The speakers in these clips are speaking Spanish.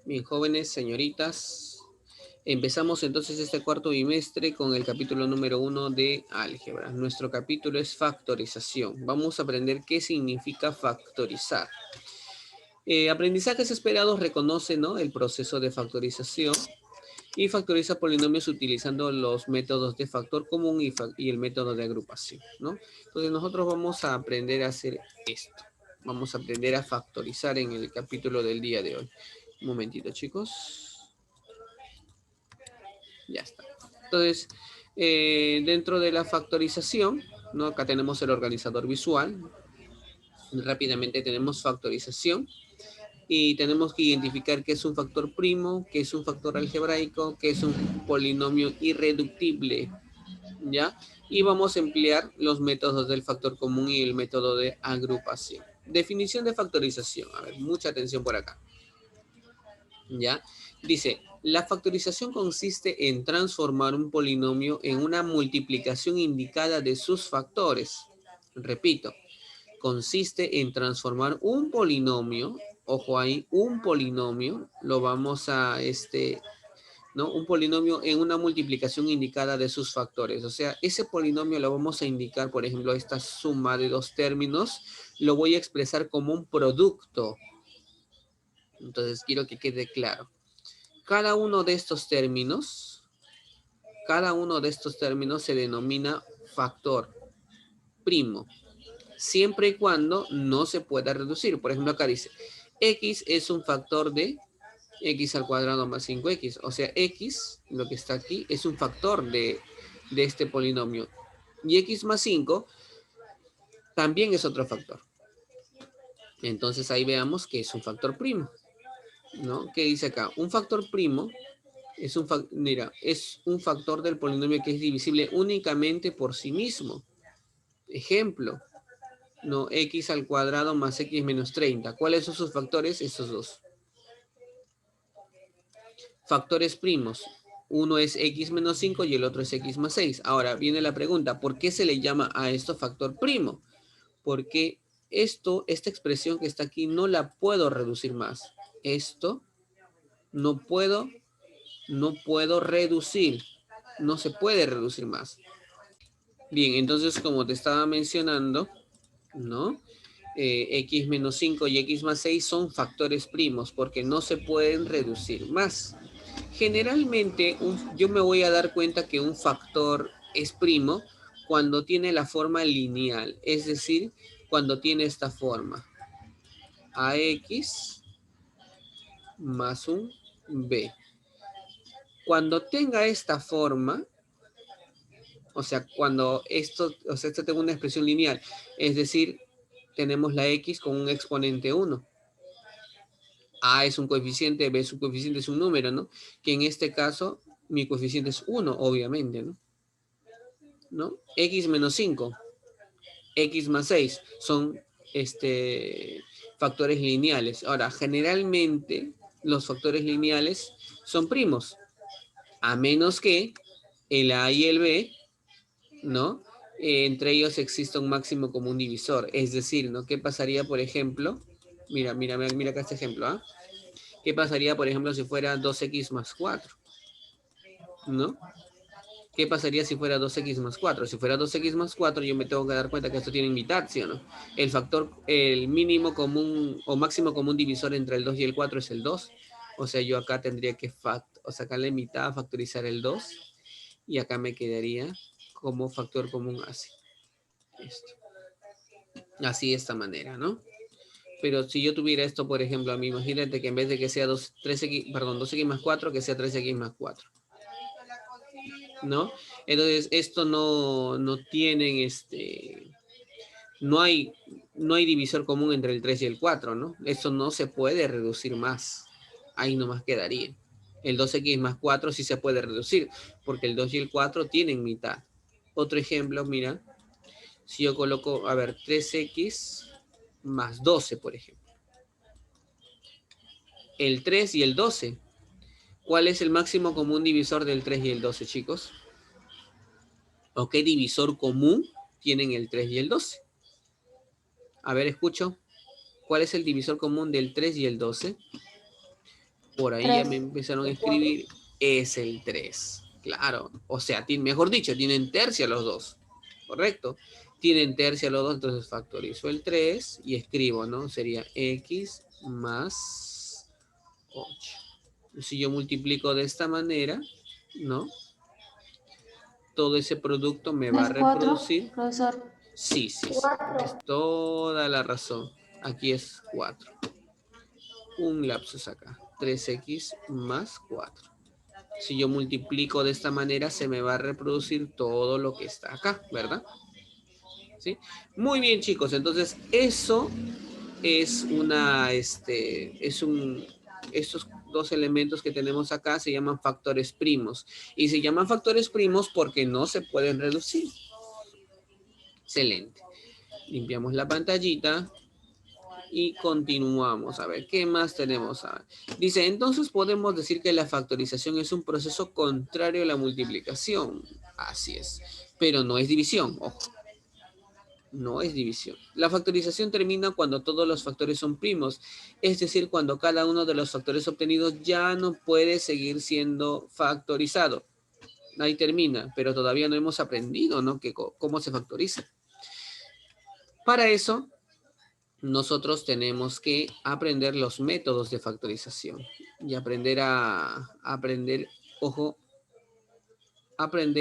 Bien, jóvenes, señoritas, empezamos entonces este cuarto bimestre con el capítulo número 1 de álgebra. Nuestro capítulo es factorización. Vamos a aprender qué significa factorizar. Aprendizajes esperados reconoce, ¿no?, el proceso de factorización y factoriza polinomios utilizando los métodos de factor común y el método de agrupación, ¿no? Entonces nosotros vamos a aprender a hacer esto. Vamos a aprender a factorizar en el capítulo del día de hoy. Un momentito, chicos. Ya está. Entonces, dentro de la factorización, ¿no? Acá tenemos el organizador visual. Rápidamente tenemos factorización. Y tenemos que identificar qué es un factor primo, qué es un factor algebraico, qué es un polinomio irreductible, ¿ya? Y vamos a emplear los métodos del factor común y el método de agrupación. Definición de factorización. A ver, mucha atención por acá. ¿Ya? Dice, la factorización consiste en transformar un polinomio en una multiplicación indicada de sus factores. Repito, consiste en transformar un polinomio, ojo ahí, un polinomio, lo vamos a, ¿no? Un polinomio en una multiplicación indicada de sus factores. O sea, ese polinomio lo vamos a indicar, por ejemplo, esta suma de dos términos, lo voy a expresar como un producto. Entonces, quiero que quede claro. Cada uno de estos términos se denomina factor primo, siempre y cuando no se pueda reducir. Por ejemplo, acá dice, x es un factor de x al cuadrado más 5x. O sea, x, lo que está aquí, es un factor de este polinomio. Y x más 5 también es otro factor. Entonces ahí veamos que es un factor primo, ¿no? ¿Qué dice acá? Un factor primo es un factor del polinomio que es divisible únicamente por sí mismo. Ejemplo, no, x al cuadrado más x menos 30. ¿Cuáles son sus factores? Estos dos. Factores primos. Uno es x menos 5 y el otro es x más 6. Ahora viene la pregunta, ¿por qué se le llama a esto factor primo? Porque esta expresión que está aquí no la puedo reducir más. Esto no puedo reducir. No se puede reducir más. Bien, entonces como te estaba mencionando, ¿no? X menos 5 y x más 6 son factores primos porque no se pueden reducir más. Generalmente yo me voy a dar cuenta que un factor es primo cuando tiene la forma lineal, es decir, cuando tiene esta forma. AX más un B. Cuando tenga esta forma, o sea, cuando esto tenga una expresión lineal, es decir, tenemos la X con un exponente 1. A es un coeficiente, B es un coeficiente, es un número, ¿no? Que en este caso, mi coeficiente es 1, obviamente, ¿no? X menos 5, X más 6, son factores lineales. Ahora, generalmente, los factores lineales son primos, a menos que el A y el B, ¿no? Entre ellos exista un máximo común divisor. Es decir, ¿no? ¿Qué pasaría, por ejemplo? Mira acá este ejemplo, ¿ah? ¿Qué pasaría, por ejemplo, si fuera 2x más 4? ¿No? ¿Qué pasaría si fuera 2x más 4? Si fuera 2x más 4, yo me tengo que dar cuenta que esto tiene mitad, ¿sí o no? El mínimo común o máximo común divisor entre el 2 y el 4 es el 2. O sea, yo acá tendría que sacarle mitad, factorizar el 2. Y acá me quedaría como factor común así. Esto. Así de esta manera, ¿no? Pero si yo tuviera esto, por ejemplo, a mí, imagínate que en vez de que sea 2x más 4, que sea 3x más 4. ¿No? Entonces, esto no tienen no hay divisor común entre el 3 y el 4, ¿no? Esto no se puede reducir más. Ahí nomás quedaría. El 2x más 4 sí se puede reducir, porque el 2 y el 4 tienen mitad. Otro ejemplo, mira, si yo coloco, a ver, 3x más 12, por ejemplo. El 3 y el 12. ¿Cuál es el máximo común divisor del 3 y el 12, chicos? ¿O qué divisor común tienen el 3 y el 12? A ver, escucho. ¿Cuál es el divisor común del 3 y el 12? Por ahí ya me empezaron a escribir, es el 3. Claro, o sea, mejor dicho, tienen tercia los dos, ¿correcto? Tienen tercia los dos, entonces factorizo el 3 y escribo, ¿no? Sería x más 8. Si yo multiplico de esta manera, ¿no? Todo ese producto me va a reproducir. 4, profesor. Sí, sí, sí. Es toda la razón. Aquí es 4. Un lapsus acá. 3x más 4. Si yo multiplico de esta manera, se me va a reproducir todo lo que está acá, ¿verdad? ¿Sí? Muy bien, chicos. Entonces, eso es estos dos elementos que tenemos acá se llaman factores primos. Y se llaman factores primos porque no se pueden reducir. Excelente. Limpiamos la pantallita y continuamos. A ver, ¿qué más tenemos? Dice, entonces podemos decir que la factorización es un proceso contrario a la multiplicación. Así es. Pero no es división, ojo. No es división. La factorización termina cuando todos los factores son primos, es decir, cuando cada uno de los factores obtenidos ya no puede seguir siendo factorizado. Ahí termina, pero todavía no hemos aprendido, ¿no? Cómo se factoriza. Para eso, nosotros tenemos que aprender los métodos de factorización y aprender aprender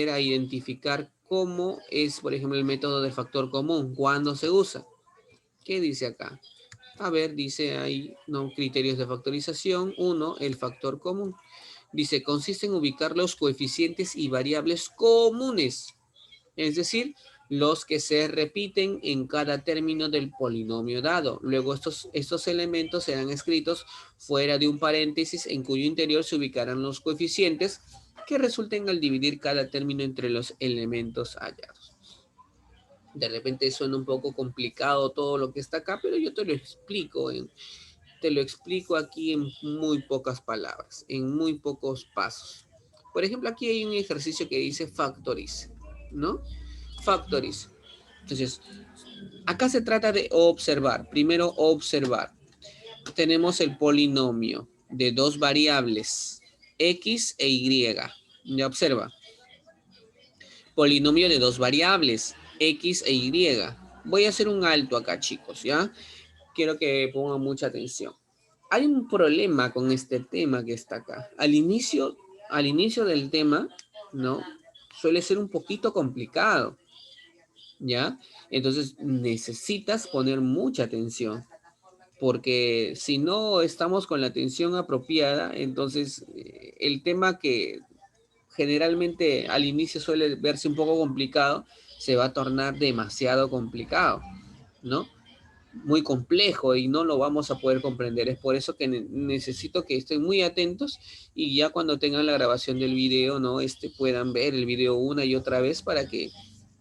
a identificar cómo es, por ejemplo, el método de factor común, cuándo se usa. ¿Qué dice acá? A ver, dice ahí, ¿no? Criterios de factorización. 1, el factor común. Dice, consiste en ubicar los coeficientes y variables comunes, es decir, los que se repiten en cada término del polinomio dado. Luego estos elementos serán escritos fuera de un paréntesis en cuyo interior se ubicarán los coeficientes que resulten al dividir cada término entre los elementos hallados. De repente suena un poco complicado todo lo que está acá, pero yo te lo explico aquí en muy pocas palabras, en muy pocos pasos. Por ejemplo, aquí hay un ejercicio que dice factorice, ¿no? Factorice. Entonces, acá se trata de observar. Primero, observar. Tenemos el polinomio de dos variables, x e y. Ya observa. Polinomio de dos variables, x e y. Voy a hacer un alto acá, chicos, ¿ya? Quiero que pongan mucha atención. Hay un problema con este tema que está acá. Al inicio del tema, ¿no? Suele ser un poquito complicado, ¿ya? Entonces necesitas poner mucha atención, porque si no estamos con la atención apropiada, entonces el tema que generalmente al inicio suele verse un poco complicado, se va a tornar demasiado complicado, ¿no? Muy complejo y no lo vamos a poder comprender. Es por eso que necesito que estén muy atentos y ya cuando tengan la grabación del video, ¿no? Puedan ver el video una y otra vez para que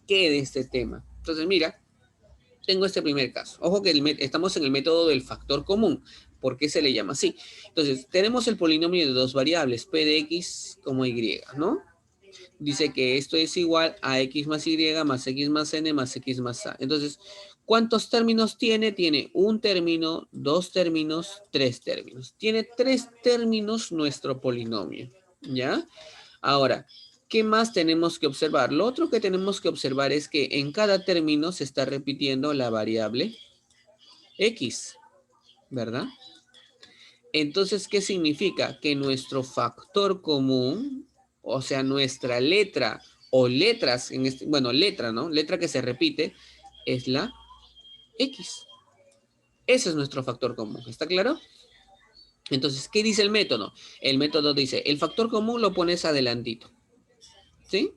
quede este tema. Entonces, mira, tengo este primer caso. Ojo que estamos en el método del factor común. ¿Por qué se le llama así? Entonces, tenemos el polinomio de dos variables, p de x como y, ¿no? Dice que esto es igual a x más y más x más n más x más a. Entonces, ¿cuántos términos tiene? Tiene un término, dos términos, tres términos. Tiene tres términos nuestro polinomio, ¿ya? Ahora, ¿qué más tenemos que observar? Lo otro que tenemos que observar es que en cada término se está repitiendo la variable x, ¿verdad? Entonces, ¿qué significa? Que nuestro factor común, o sea, nuestra letra o letras, bueno, letra, ¿no? Letra que se repite, es la X. Ese es nuestro factor común, ¿está claro? Entonces, ¿qué dice el método? El método dice, el factor común lo pones adelantito, ¿sí?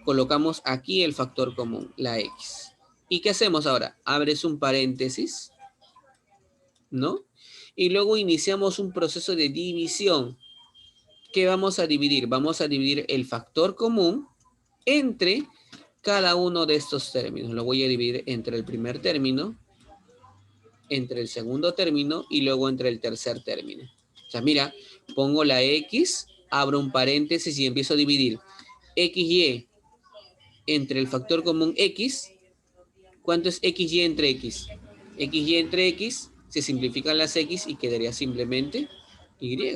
Colocamos aquí el factor común, la X. ¿Y qué hacemos ahora? Abres un paréntesis, ¿no? Y luego iniciamos un proceso de división. ¿Qué vamos a dividir? Vamos a dividir el factor común entre cada uno de estos términos. Lo voy a dividir entre el primer término, entre el segundo término y luego entre el tercer término. O sea, mira, pongo la X, abro un paréntesis y empiezo a dividir XY entre el factor común X. ¿Cuánto es XY entre X? XY entre X, se simplifican las X y quedaría simplemente Y.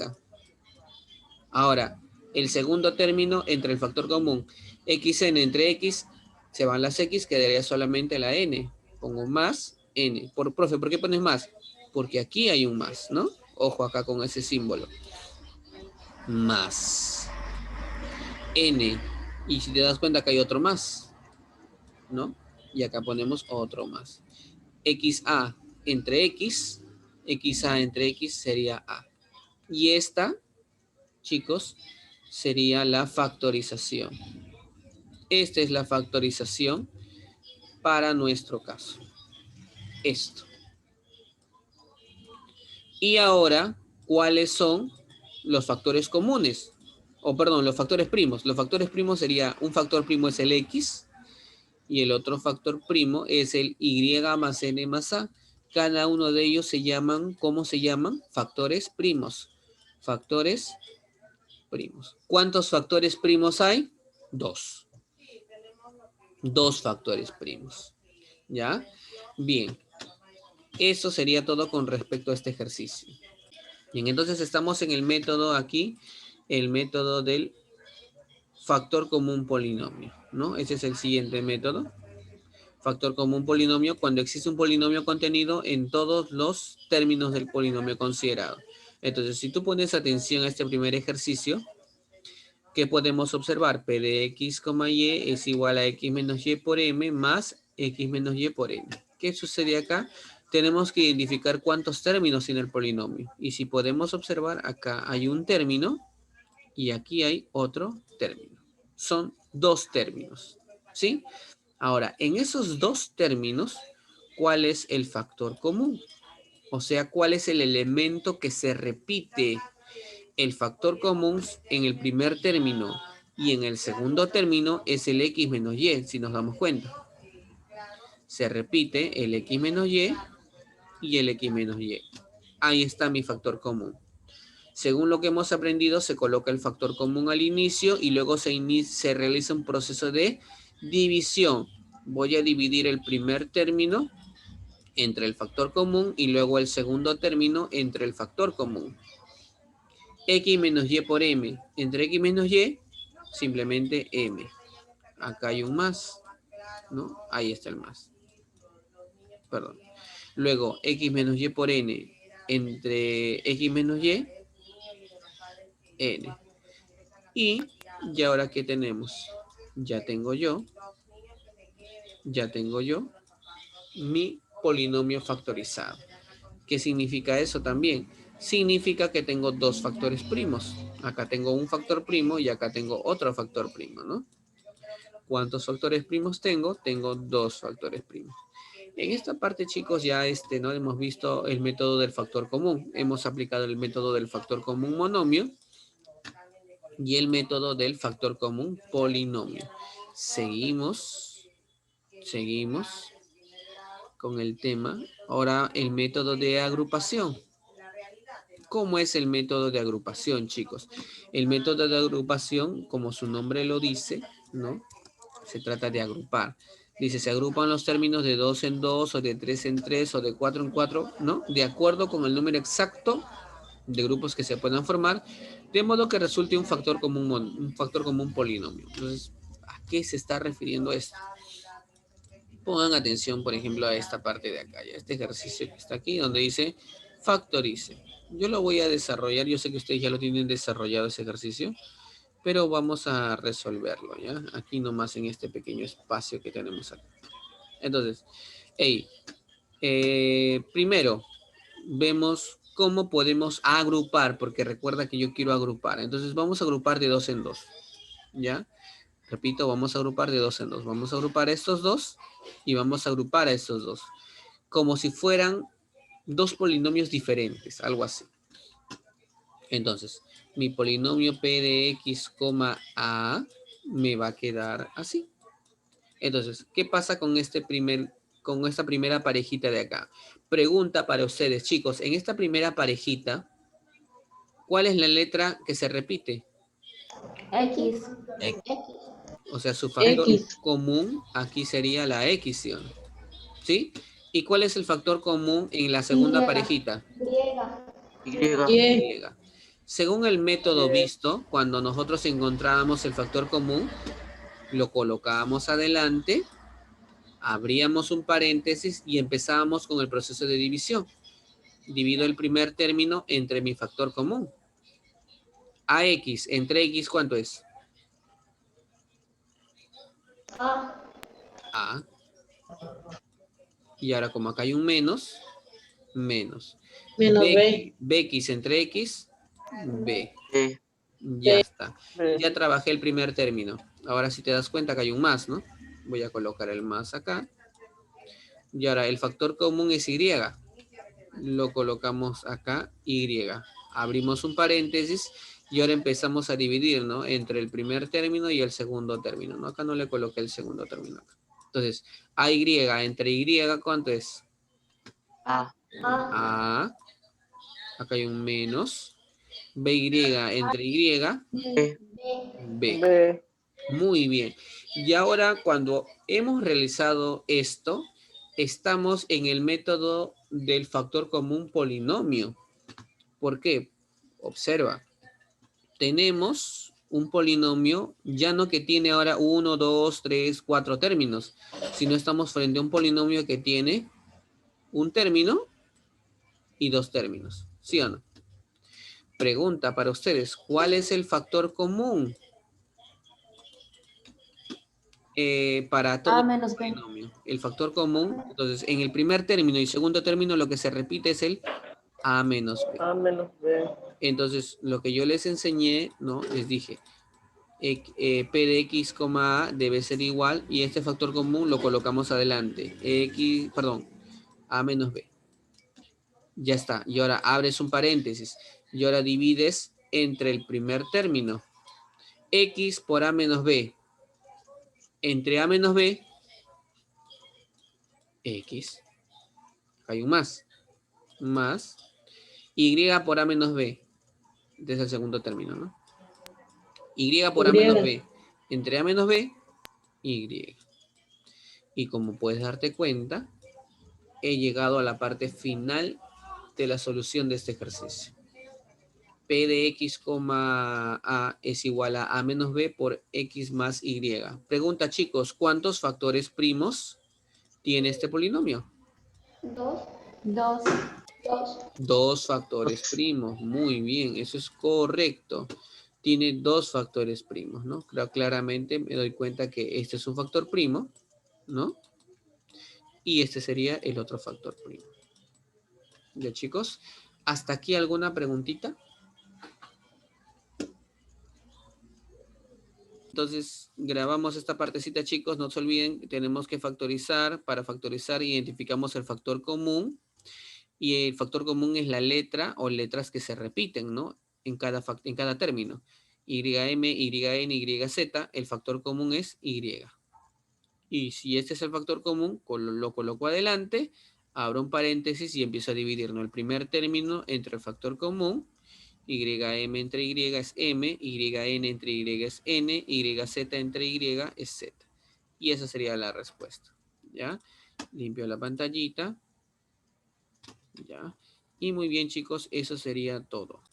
Ahora, el segundo término entre el factor común xn entre x, se van las x, quedaría solamente la n. Pongo más n. Profe, ¿por qué pones más? Porque aquí hay un más, ¿no? Ojo acá con ese símbolo. Más n. Y si te das cuenta que hay otro más, ¿no? Y acá ponemos otro más. xa entre x, xa entre x sería a. Y esta, chicos, sería la factorización. Esta es la factorización para nuestro caso. Esto. Y ahora, ¿cuáles son los factores comunes? O perdón, los factores primos. Los factores primos sería, un factor primo es el x y el otro factor primo es el y más n más a. Cada uno de ellos se llaman, ¿cómo se llaman? Factores primos. Factores primos. ¿Cuántos factores primos hay? 2. 2 factores primos. ¿Ya? Bien. Eso sería todo con respecto a este ejercicio. Bien, entonces estamos en el método aquí, el método del factor común polinomio, ¿no? Ese es el siguiente método. Factor común polinomio, cuando existe un polinomio contenido en todos los términos del polinomio considerado. Entonces, si tú pones atención a este primer ejercicio, ¿qué podemos observar? P de x, y es igual a x menos y por m más x menos y por n. ¿Qué sucede acá? Tenemos que identificar cuántos términos tiene el polinomio. Y si podemos observar, acá hay un término y aquí hay otro término. Son 2 términos, ¿sí? Ahora, en esos 2 términos, ¿cuál es el factor común? O sea, ¿cuál es el elemento que se repite? El factor común en el primer término y en el segundo término es el x menos y, si nos damos cuenta. Se repite el x menos y el x menos y. Ahí está mi factor común. Según lo que hemos aprendido, se coloca el factor común al inicio y luego se realiza un proceso de división. Voy a dividir el primer término entre el factor común y luego el segundo término entre el factor común. X menos y por m. Entre x menos y, simplemente m. Acá hay un más, ¿no? Ahí está el más. Perdón. Luego, x menos y por n. Entre x menos y, n. Y ahora, ¿qué tenemos? Ya tengo yo mi polinomio factorizado. ¿Qué significa eso también? Significa que tengo 2 factores primos. Acá tengo un factor primo y acá tengo otro factor primo, ¿no? ¿Cuántos factores primos tengo? Tengo 2 factores primos. En esta parte, chicos, ya ¿no? Hemos visto el método del factor común. Hemos aplicado el método del factor común monomio y el método del factor común polinomio. Seguimos con el tema. Ahora el método de agrupación. ¿Cómo es el método de agrupación, chicos? El método de agrupación, como su nombre lo dice, ¿no? Se trata de agrupar. Dice, se agrupan los términos de 2 en 2, o de 3 en 3, o de 4 en 4, ¿no? De acuerdo con el número exacto de grupos que se puedan formar, de modo que resulte un factor común polinomio. Entonces, ¿a qué se está refiriendo esto? Pongan atención, por ejemplo, a esta parte de acá, ya, este ejercicio que está aquí, donde dice factorice. Yo lo voy a desarrollar, yo sé que ustedes ya lo tienen desarrollado ese ejercicio, pero vamos a resolverlo, ¿ya? Aquí nomás en este pequeño espacio que tenemos aquí. Entonces, primero, vemos cómo podemos agrupar, porque recuerda que yo quiero agrupar. Entonces, vamos a agrupar de 2 en 2, ¿ya? Repito, vamos a agrupar de 2 en 2. Vamos a agrupar estos dos y vamos a agrupar a estos dos. Como si fueran 2 polinomios diferentes, algo así. Entonces, mi polinomio p de x, a me va a quedar así. Entonces, ¿qué pasa con esta primera parejita de acá? Pregunta para ustedes, chicos. En esta primera parejita, ¿cuál es la letra que se repite? X. O sea, su factor X. común aquí sería la x, ¿sí? ¿Y cuál es el factor común en la segunda parejita? Griega. Y. Y. Según el método visto, cuando nosotros encontrábamos el factor común, lo colocábamos adelante, abríamos un paréntesis y empezábamos con el proceso de división. Divido el primer término entre mi factor común. AX, entre X, ¿cuánto es? A. Y ahora como acá hay un menos, menos. Menos B. BX entre X, B. B. Ya está. B. Ya trabajé el primer término. Ahora si te das cuenta que hay un más, ¿no? Voy a colocar el más acá. Y ahora el factor común es Y. Lo colocamos acá, Y. Abrimos un paréntesis y ahora empezamos a dividir, ¿no? Entre el primer término y el segundo término, ¿no? Acá no le coloqué el segundo término. Entonces, AY entre Y, ¿cuánto es? A. A. Acá hay un menos. BY entre Y, B. B. B. Muy bien. Y ahora cuando hemos realizado esto, estamos en el método del factor común polinomio. ¿Por qué? Observa. Tenemos un polinomio ya no que tiene ahora 1, 2, 3, 4 términos, sino estamos frente a un polinomio que tiene un término y 2 términos. ¿Sí o no? Pregunta para ustedes, ¿cuál es el factor común para todo A menos B. polinomio? El factor común, entonces, en el primer término y segundo término lo que se repite es el A menos B. A menos B. Entonces, lo que yo les enseñé, ¿no? Les dije, P de X, A debe ser igual y este factor común lo colocamos adelante. A menos B. Ya está. Y ahora abres un paréntesis. Y ahora divides entre el primer término. X por A menos B. Entre A menos B, X. Hay un más. Más. Y por A menos B. Este es el segundo término, ¿no? Y por A menos B. Entre A menos B, Y. Y como puedes darte cuenta, he llegado a la parte final de la solución de este ejercicio. P de X, A es igual a A menos B por X más Y. Pregunta, chicos, ¿cuántos factores primos tiene este polinomio? 2. 2 factores primos. Muy bien, eso es correcto. Tiene 2 factores primos, ¿no? Claramente me doy cuenta que este es un factor primo, ¿no? Y este sería el otro factor primo. ¿Ya, chicos? ¿Hasta aquí alguna preguntita? Entonces, grabamos esta partecita, chicos. No se olviden, tenemos que factorizar. Para factorizar, identificamos el factor común. Y el factor común es la letra o letras que se repiten, ¿no? En cada término. YM, YN, YZ, el factor común es Y. Y si este es el factor común, lo coloco adelante, abro un paréntesis y empiezo a dividir, ¿no? El primer término entre el factor común, YM entre Y es M, YN entre Y es N, YZ entre Y es Z. Y esa sería la respuesta, ¿ya? Limpio la pantallita, ¿ya? Y muy bien, chicos, eso sería todo.